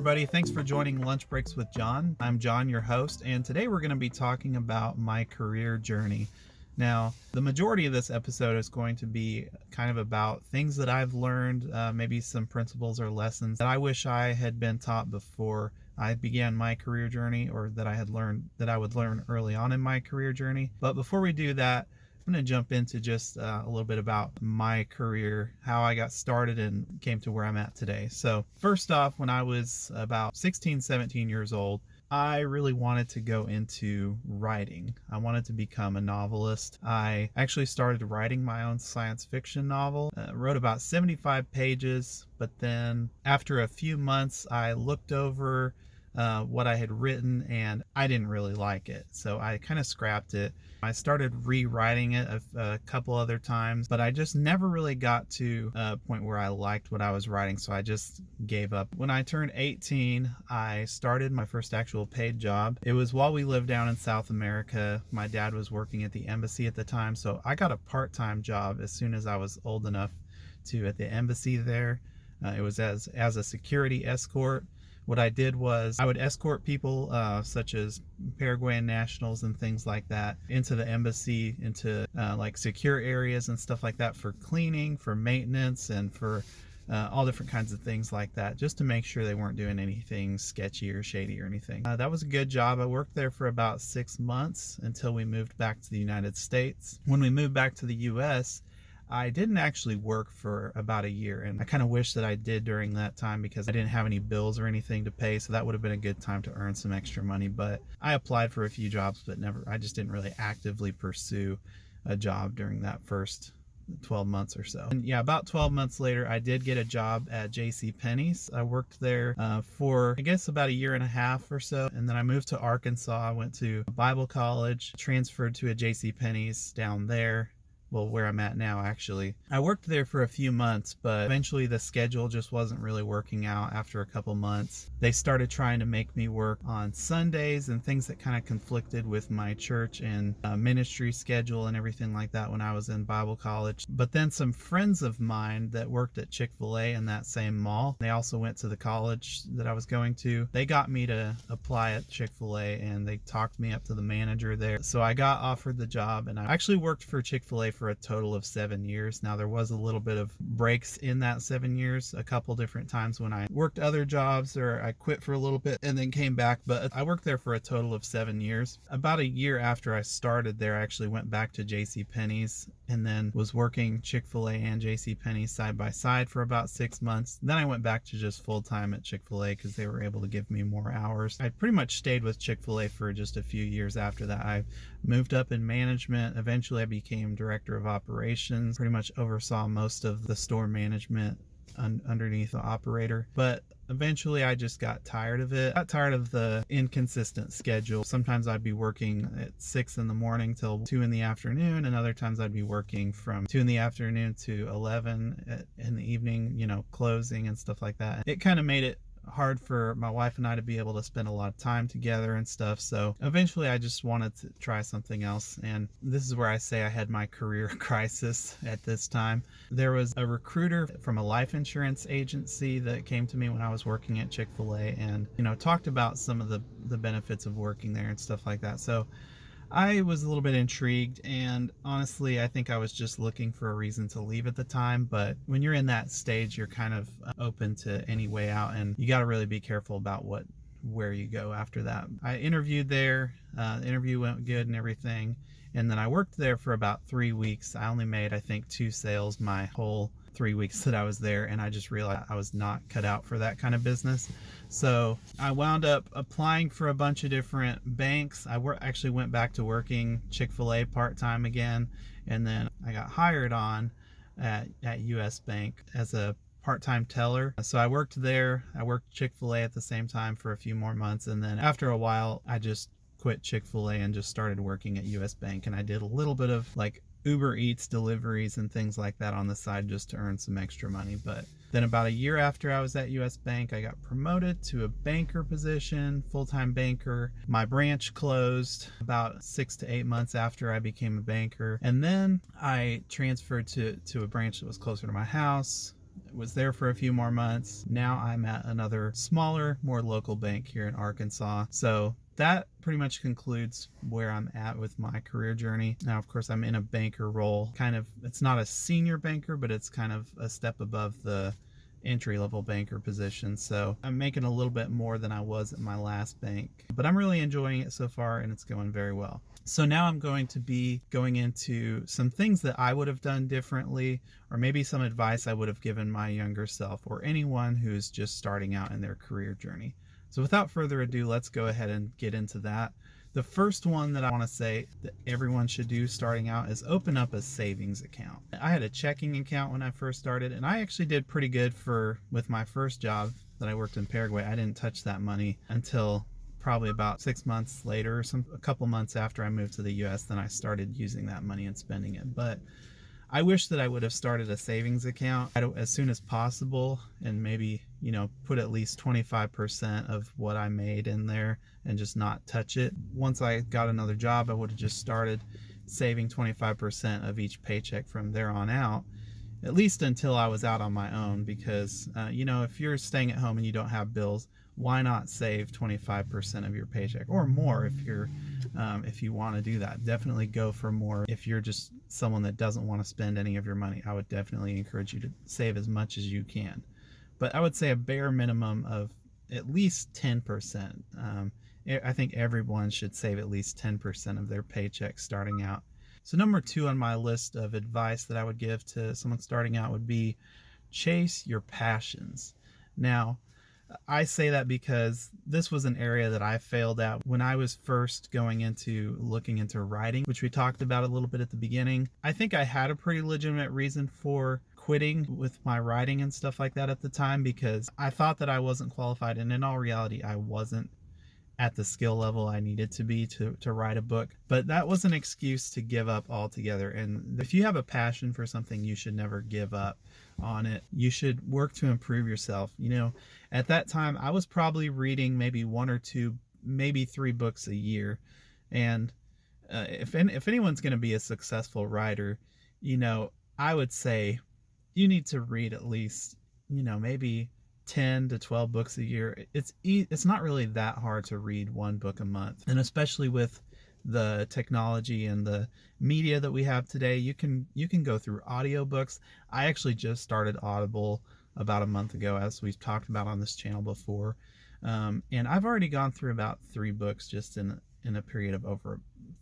everybody. Thanks for joining Lunch Breaks with John. I'm John, your host, and today we're going to be talking about my career journey. Now, the majority of this episode is going to be kind of about things that I've learned, maybe some principles or lessons that I wish I had been taught before I began my career journey, or that I would learn early on in my career journey. But before we do that, I'm going to jump into just a little bit about my career, how I got started and came to where I'm at today. So first off, when I was about 16, 17 years old, I really wanted to go into writing. I wanted to become a novelist. I actually started writing my own science fiction novel, wrote about 75 pages, but then after a few months, I looked over what I had written and I didn't really like it. So I kind of scrapped it. I started rewriting it a couple other times, but I just never really got to a point where I liked what I was writing, so I just gave up. When I turned 18, I started my first actual paid job. It was while we lived down in South America. My dad was working at the embassy at the time, so I got a part-time job as soon as I was old enough to at the embassy there. It was as a security escort. What I did was I would escort people such as Paraguayan nationals and things like that into the embassy, into like secure areas and stuff like that for cleaning, for maintenance, and for all different kinds of things like that, just to make sure they weren't doing anything sketchy or shady or anything. That was a good job. I worked there for about 6 months until we moved back to the United States. When we moved back to the US, I didn't actually work for about a year, and I kind of wish that I did during that time because I didn't have any bills or anything to pay, so that would have been a good time to earn some extra money. But I applied for a few jobs, but I just didn't really actively pursue a job during that first 12 months or so. And yeah, about 12 months later, I did get a job at JCPenney's. I worked there for, I guess, about a year and a half or so. And then I moved to Arkansas. I went to Bible college, transferred to a JCPenney's down there. Well, where I'm at now, actually. I worked there for a few months, but eventually the schedule just wasn't really working out after a couple months. They started trying to make me work on Sundays and things that kind of conflicted with my church and ministry schedule and everything like that when I was in Bible college. But then some friends of mine that worked at Chick-fil-A in that same mall, they also went to the college that I was going to. They got me to apply at Chick-fil-A, and they talked me up to the manager there. So I got offered the job, and I actually worked for Chick-fil-A for a total of 7 years. Now, there was a little bit of breaks in that 7 years, a couple different times when I worked other jobs or I quit for a little bit and then came back, but I worked there for a total of 7 years. About a year after I started there, I actually went back to JCPenney's and then was working Chick-fil-A and JCPenney's side by side for about 6 months. Then I went back to just full-time at Chick-fil-A because they were able to give me more hours. I pretty much stayed with Chick-fil-A for just a few years after that. I moved up in management. Eventually I became director of operations, pretty much oversaw most of the store management underneath the operator. But eventually I just got tired of it. Got tired of the inconsistent schedule. Sometimes I'd be working at 6 in the morning till 2 in the afternoon, and other times I'd be working from 2 in the afternoon to 11 in the evening, closing and stuff like that. It kind of made it hard for my wife and I to be able to spend a lot of time together and stuff. So eventually I just wanted to try something else. And this is where I say I had my career crisis at this time. There was a recruiter from a life insurance agency that came to me when I was working at Chick-fil-A and, talked about some of the benefits of working there and stuff like that. So I was a little bit intrigued, and honestly, I think I was just looking for a reason to leave at the time. But when you're in that stage, you're kind of open to any way out, and you got to really be careful about where you go after that. I interviewed there. The interview went good and everything, and then I worked there for about 3 weeks. I only made, I think, 2 sales my whole 3 weeks that I was there, and I just realized I was not cut out for that kind of business. So I wound up applying for a bunch of different banks. I actually went back to working Chick-fil-A part-time again, and then I got hired on at US Bank as a part-time teller. So I worked there. I worked Chick-fil-A at the same time for a few more months, and then after a while I just quit Chick-fil-A and just started working at US Bank, and I did a little bit of like Uber Eats deliveries and things like that on the side just to earn some extra money. But then about a year after I was at US Bank, I got promoted to a banker position, full-time banker. My branch closed about 6 to 8 months after I became a banker. And then I transferred to a branch that was closer to my house. was there for a few more months. Now I'm at another smaller, more local bank here in Arkansas. So that pretty much concludes where I'm at with my career journey. Now, of course, I'm in a banker role. Kind of, it's not a senior banker, but it's kind of a step above the entry-level banker position. So I'm making a little bit more than I was at my last bank, but I'm really enjoying it so far and it's going very well. So now I'm going to be going into some things that I would have done differently, or maybe some advice I would have given my younger self or anyone who's just starting out in their career journey. So without further ado, let's go ahead and get into that. The first one that I want to say that everyone should do starting out is open up a savings account. I had a checking account when I first started, and I actually did pretty good with my first job that I worked in Paraguay. I didn't touch that money until probably about 6 months later, a couple months after I moved to the US. Then I started using that money and spending it. But I wish that I would have started a savings account as soon as possible, and maybe, put at least 25% of what I made in there and just not touch it. Once I got another job, I would have just started saving 25% of each paycheck from there on out, at least until I was out on my own, because, if you're staying at home and you don't have bills, why not save 25% of your paycheck or more if you want to do that? Definitely go for more. If you're just someone that doesn't want to spend any of your money, I would definitely encourage you to save as much as you can. But I would say a bare minimum of at least 10%. I think everyone should save at least 10% of their paycheck starting out. So number 2 on my list of advice that I would give to someone starting out would be chase your passions. Now, I say that because this was an area that I failed at when I was first looking into writing, which we talked about a little bit at the beginning. I think I had a pretty legitimate reason for quitting with my writing and stuff like that at the time, because I thought that I wasn't qualified, and in all reality, I wasn't at the skill level I needed to be to write a book. But that was an excuse to give up altogether. And if you have a passion for something, you should never give up on it. You should work to improve yourself. At that time, I was probably reading maybe 1 or 2, maybe 3 books a year. And if anyone's going to be a successful writer, I would say you need to read at least, maybe 10 to 12 books a year. It's not really that hard to read 1 book a month. And especially with the technology and the media that we have today, you can go through audiobooks. I actually just started Audible about a month ago, as we've talked about on this channel before. And I've already gone through about 3 books just in a period of over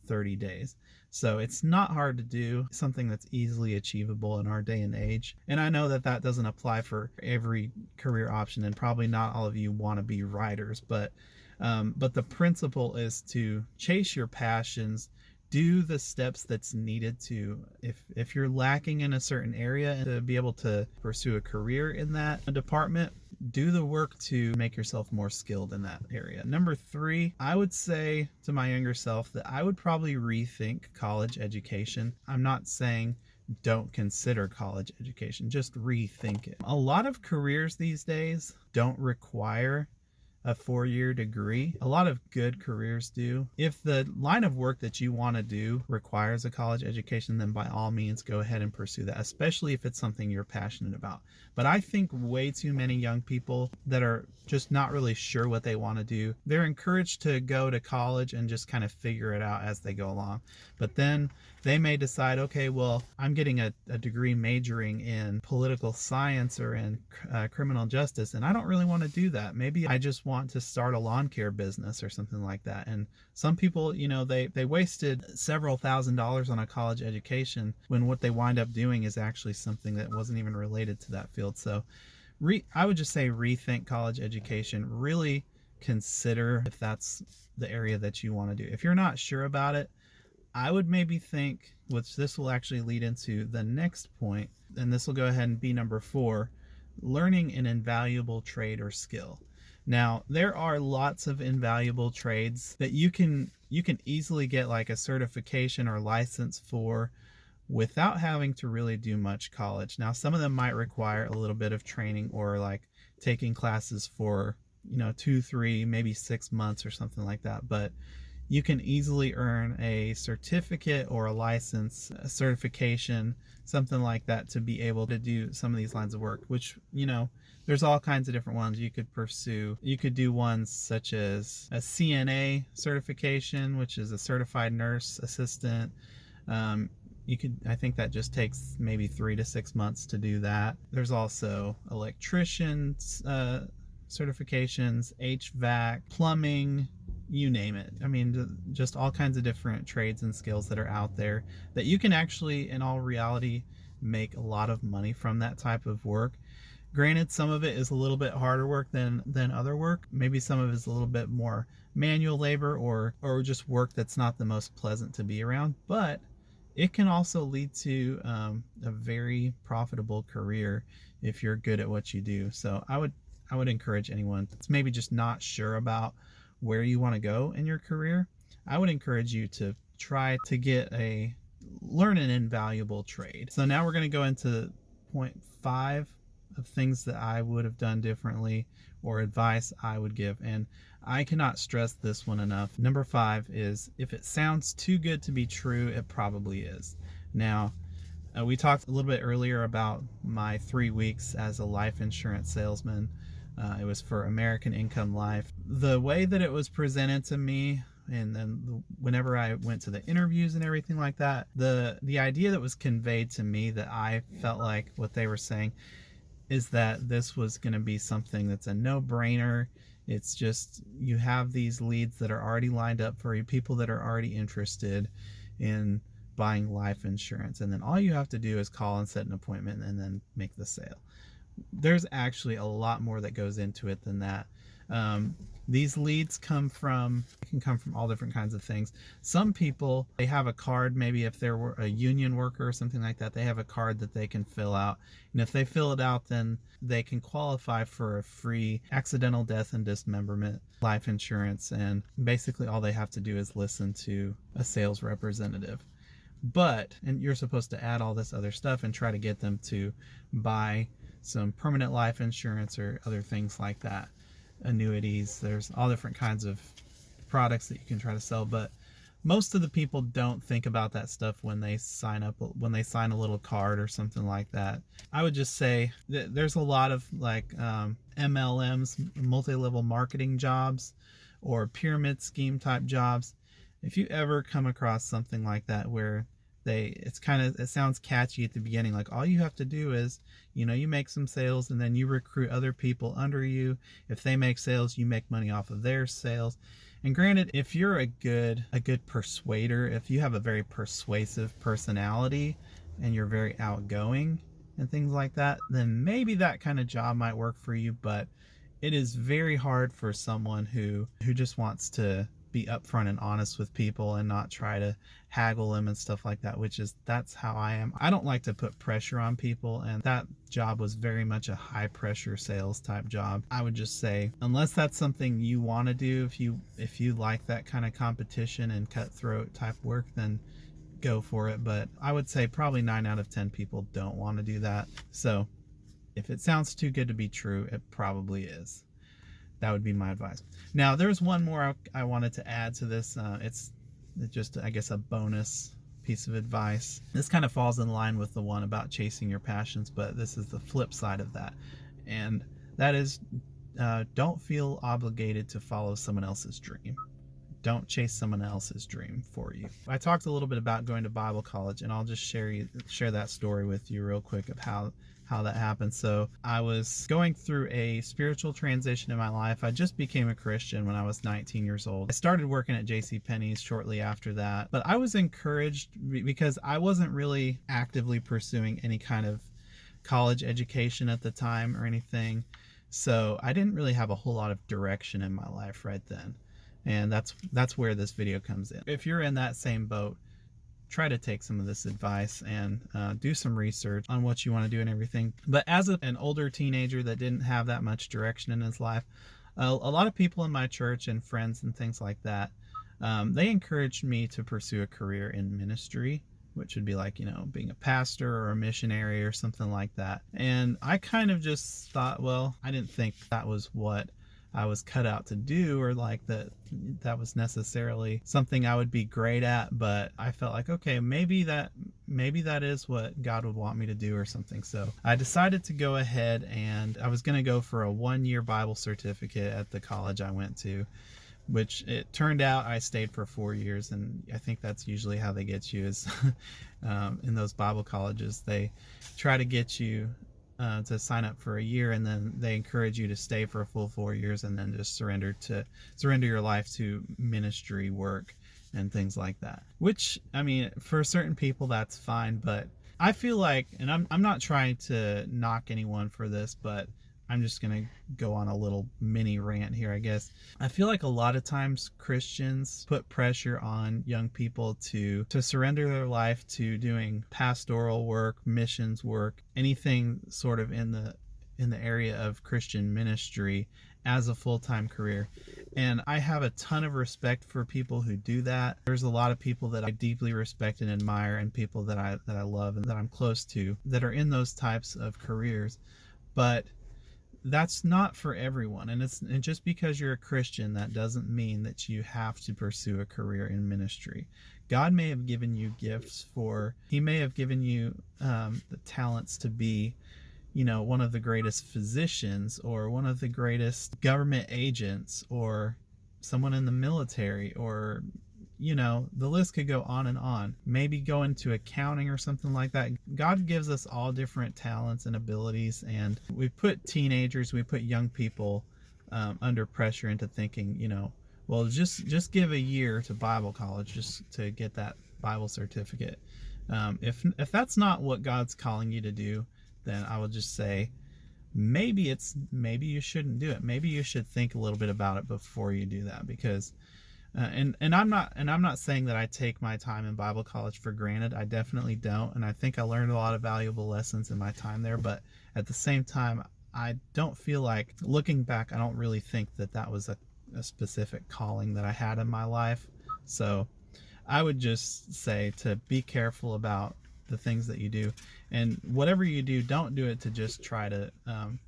30 days. So it's not hard to do, something that's easily achievable in our day and age. And I know that doesn't apply for every career option, and probably not all of you want to be writers, but the principle is to chase your passions, do the steps that's needed to, if you're lacking in a certain area, and to be able to pursue a career in that department, do the work to make yourself more skilled in that area. Number 3, I would say to my younger self that I would probably rethink college education. I'm not saying don't consider college education, just rethink it. A lot of careers these days don't require a 4-year degree. A lot of good careers do. If the line of work that you want to do requires a college education, then by all means go ahead and pursue that, especially if it's something you're passionate about. But I think way too many young people that are just not really sure what they want to do, they're encouraged to go to college and just kind of figure it out as they go along. But then they may decide, okay, well, I'm getting a degree majoring in political science or in criminal justice, and I don't really want to do that. Maybe I just want to start a lawn care business or something like that. And some people, they wasted several $1,000s on a college education when what they wind up doing is actually something that wasn't even related to that field. So I would just say rethink college education. Really consider if that's the area that you want to do. If you're not sure about it, I would maybe think, which this will actually lead into the next point, and this will go ahead and be number 4, learning an invaluable trade or skill. Now, there are lots of invaluable trades that you can easily get like a certification or license for without having to really do much college. Now, some of them might require a little bit of training, or like taking classes for 2, 3, maybe 6 months or something like that. But you can easily earn a certificate or a license, a certification, something like that, to be able to do some of these lines of work, which, there's all kinds of different ones you could pursue. You could do ones such as a CNA certification, which is a certified nurse assistant. I think that just takes maybe 3 to 6 months to do that. There's also electricians certifications, HVAC, plumbing, you name it. I mean, just all kinds of different trades and skills that are out there that you can actually, in all reality, make a lot of money from that type of work. Granted, some of it is a little bit harder work than other work. Maybe some of it is a little bit more manual labor or just work that's not the most pleasant to be around. But it can also lead to a very profitable career if you're good at what you do. So I would encourage anyone that's maybe just not sure about where you want to go in your career. I would encourage you to try to learn an invaluable trade. So now we're going to go into point 5 of things that I would have done differently or advice I would give. And I cannot stress this one enough. Number 5 is, if it sounds too good to be true, it probably is. Now, we talked a little bit earlier about my 3 weeks as a life insurance salesman. It was for American Income Life. The way that it was presented to me, and then whenever I went to the interviews and everything like that, the idea that was conveyed to me, that I felt like what they were saying, is that this was going to be something that's a no-brainer. It's just, you have these leads that are already lined up for you, people that are already interested in buying life insurance, and then all you have to do is call and set an appointment and then make the sale. There's actually a lot more that goes into it than that. These leads can come from all different kinds of things. Some people, they have a card, maybe if they're a union worker or something like that, they have a card that they can fill out. And if they fill it out, then they can qualify for a free accidental death and dismemberment life insurance. And basically all they have to do is listen to a sales representative. And you're supposed to add all this other stuff and try to get them to buy some permanent life insurance or other things like that. Annuities, there's all different kinds of products that you can try to sell, but most of the people don't think about that stuff when they sign a little card or something like that. I would just say that there's a lot of MLMs, multi-level marketing jobs, or pyramid scheme type jobs. If you ever come across something like that where it sounds catchy at the beginning, like all you have to do is, you make some sales and then you recruit other people under you. If they make sales, you make money off of their sales. And granted, if you're a good persuader, if you have a very persuasive personality and you're very outgoing and things like that, then maybe that kind of job might work for you. But it is very hard for someone who just wants to be upfront and honest with people and not try to haggle them and stuff like that, that's how I am. I don't like to put pressure on people, and that job was very much a high pressure sales type job. I would just say, unless that's something you want to do, if you like that kind of competition and cutthroat type work, then go for it. But I would say probably 9 out of 10 people don't want to do that. So if it sounds too good to be true, it probably is. That would be my advice. Now, there's one more I wanted to add to this. It's just, I guess, a bonus piece of advice. This kind of falls in line with the one about chasing your passions, but this is the flip side of that. And that is, don't feel obligated to follow someone else's dream. Don't chase someone else's dream for you. I talked a little bit about going to Bible college, and I'll just share that story with you real quick of how that happened. So I was going through a spiritual transition in my life. I just became a Christian when I was 19 years old. I started working at JCPenney's shortly after that, but I was encouraged because I wasn't really actively pursuing any kind of college education at the time or anything. So I didn't really have a whole lot of direction in my life right then. And that's where this video comes in. If you're in that same boat, try to take some of this advice and do some research on what you want to do and everything. But as an older teenager that didn't have that much direction in his life, a lot of people in my church and friends and things like that, they encouraged me to pursue a career in ministry, which would be like, being a pastor or a missionary or something like that. And I kind of just thought, well, I didn't think that was what I was cut out to do, or like that was necessarily something I would be great at, but I felt like, okay, maybe that is what God would want me to do or something. So I decided to go ahead, and I was going to go for a 1-year Bible certificate at the college I went to, which it turned out I stayed for 4 years. And I think that's usually how they get you is in those Bible colleges, they try to get you to sign up for a year, and then they encourage you to stay for a full 4 years, and then just surrender your life to ministry work and things like that. Which, I mean, for certain people that's fine, but I feel like, and I'm not trying to knock anyone for this, but I'm just going to go on a little mini rant here, I guess. I feel like a lot of times Christians put pressure on young people to surrender their life to doing pastoral work, missions work, anything sort of in the area of Christian ministry as a full-time career. And I have a ton of respect for people who do that. There's a lot of people that I deeply respect and admire, and people that I love and that I'm close to that are in those types of careers. But that's not for everyone, and just because you're a Christian, that doesn't mean that you have to pursue a career in ministry. God may have given you gifts He may have given you the talents to be, one of the greatest physicians, or one of the greatest government agents, or someone in the military, or the list could go on and on. Maybe go into accounting or something like that. God gives us all different talents and abilities, and we put young people under pressure into thinking, well, just give a year to Bible college just to get that Bible certificate. If that's not what God's calling you to do, then I will just say, maybe you shouldn't do it. Maybe you should think a little bit about it before you do that, because and I'm not saying that I take my time in Bible college for granted. I definitely don't, and I think I learned a lot of valuable lessons in my time there. But at the same time, I don't feel like, looking back, I don't really think that was a specific calling that I had in my life. So I would just say to be careful about the things that you do, and whatever you do, don't do it to just try to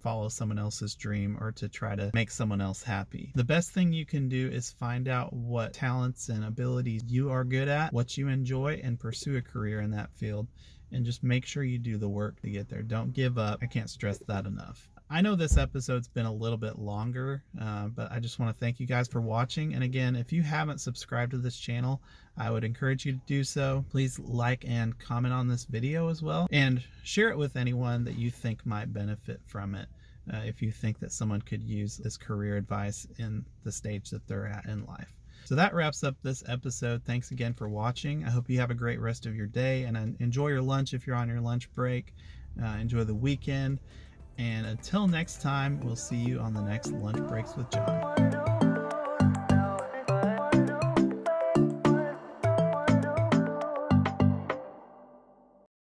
follow someone else's dream or to try to make someone else happy. The best thing you can do is find out what talents and abilities you are good at, what you enjoy, and pursue a career in that field, and just make sure you do the work to get there. Don't give up. I can't stress that enough. I know this episode's been a little bit longer, but I just want to thank you guys for watching. And again, if you haven't subscribed to this channel, I would encourage you to do so. Please like and comment on this video as well, and share it with anyone that you think might benefit from it. If you think that someone could use this career advice in the stage that they're at in life. So that wraps up this episode. Thanks again for watching. I hope you have a great rest of your day, and enjoy your lunch if you're on your lunch break. Enjoy the weekend. And until next time, we'll see you on the next Lunch Breaks with John.